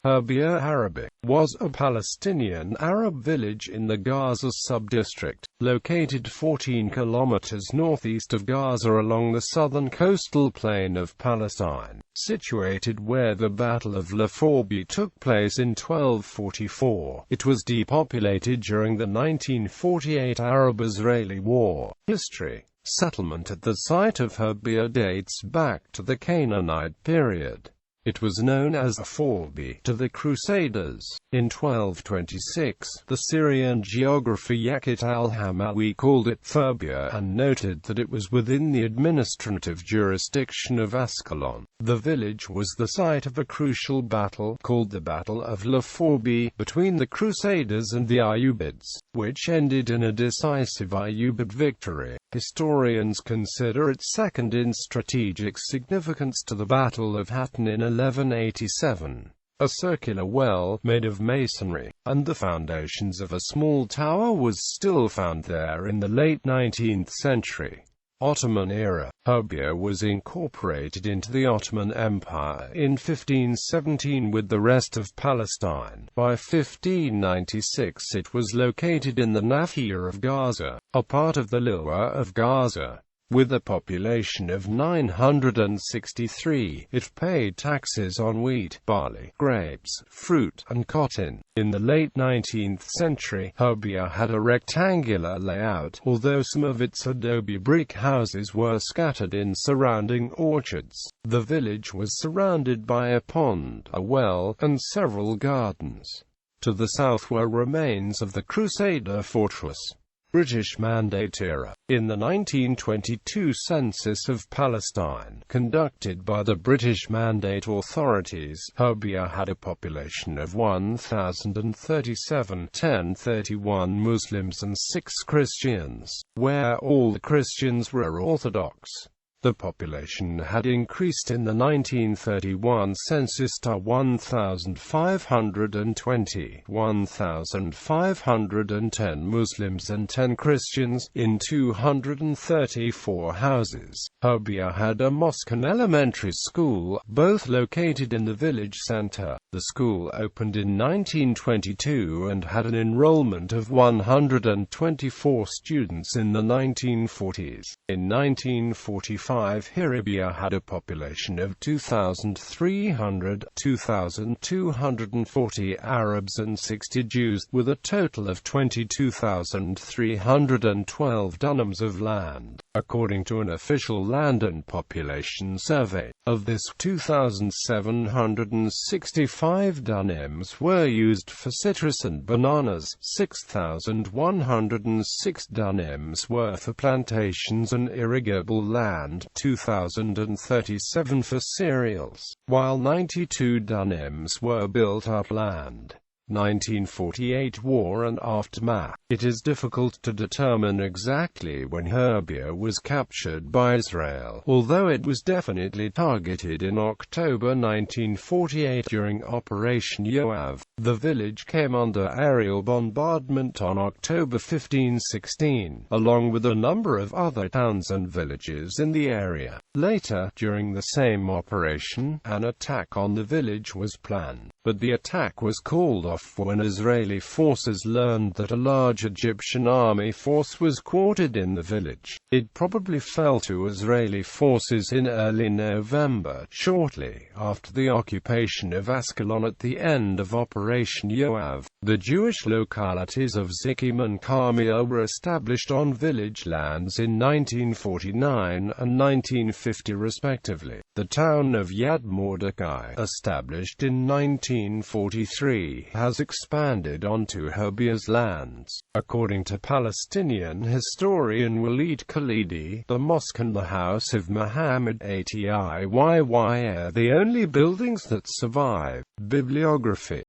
Hirbiya Arabic was a Palestinian Arab village in the Gaza Subdistrict, located 14 kilometers northeast of Gaza along the southern coastal plain of Palestine, situated where the Battle of La Forbie took place in 1244. It was depopulated during the 1948 Arab-Israeli War. History. Settlement at the site of Hirbiya dates back to the Canaanite period. It was known as La Forbie to the Crusaders. In 1226, the Syrian geographer Yaqut al-Hamawi called it Hirbiya and noted that it was within the administrative jurisdiction of Ascalon. The village was the site of a crucial battle, called the Battle of La Forbie, between the Crusaders and the Ayyubids, which ended in a decisive Ayyubid victory. Historians consider it second in strategic significance to the Battle of Hattin in 1187. A circular well, made of masonry, and the foundations of a small tower was still found there in the late 19th century. Ottoman era. Hirbiya was incorporated into the Ottoman Empire in 1517 with the rest of Palestine. By 1596 it was located in the Nahiyah of Gaza, a part of the Liwa of Gaza. With a population of 963, it paid taxes on wheat, barley, grapes, fruit, and cotton. In the late 19th century, Hirbiya had a rectangular layout, although some of its adobe brick houses were scattered in surrounding orchards. The village was surrounded by a pond, a well, and several gardens. To the south were remains of the Crusader fortress. British Mandate era. In the 1922 census of Palestine, conducted by the British Mandate authorities, Hirbiya had a population of 1,037, 1031 Muslims and 6 Christians, where all the Christians were Orthodox. The population had increased in the 1931 census to 1,520, 1,510 Muslims and 10 Christians, in 234 houses. Hirbiya had a mosque and elementary school, both located in the village center. The school opened in 1922 and had an enrollment of 124 students in the 1940s. In 1945, Hiribya had a population of 2,300, 2,240 Arabs and 60 Jews, with a total of 22,312 dunams of land. According to an official land and population survey, of this 2,765 dunams were used for citrus and bananas, 6,106 dunams were for plantations and irrigable land, 2,037 for cereals, while 92 dunams were built-up land. 1948 War and Aftermath. It is difficult to determine exactly when Hirbiya was captured by Israel, although it was definitely targeted in October 1948 during Operation Yoav. The village came under aerial bombardment on October 15/16, along with a number of other towns and villages in the area. Later, during the same operation, an attack on the village was planned, but the attack was called off when Israeli forces learned that a large Egyptian army force was quartered in the village. It probably fell to Israeli forces in early November, shortly after the occupation of Ascalon at the end of Operation Yoav. The Jewish localities of Zikim and Carmia were established on village lands in 1949 and 1950 respectively. The town of Yad Mordechai, established in 1943, has expanded onto Hirbiya's lands. According to Palestinian historian Walid Khalidi, the mosque and the house of Muhammad Atiyy are the only buildings that survive. Bibliography.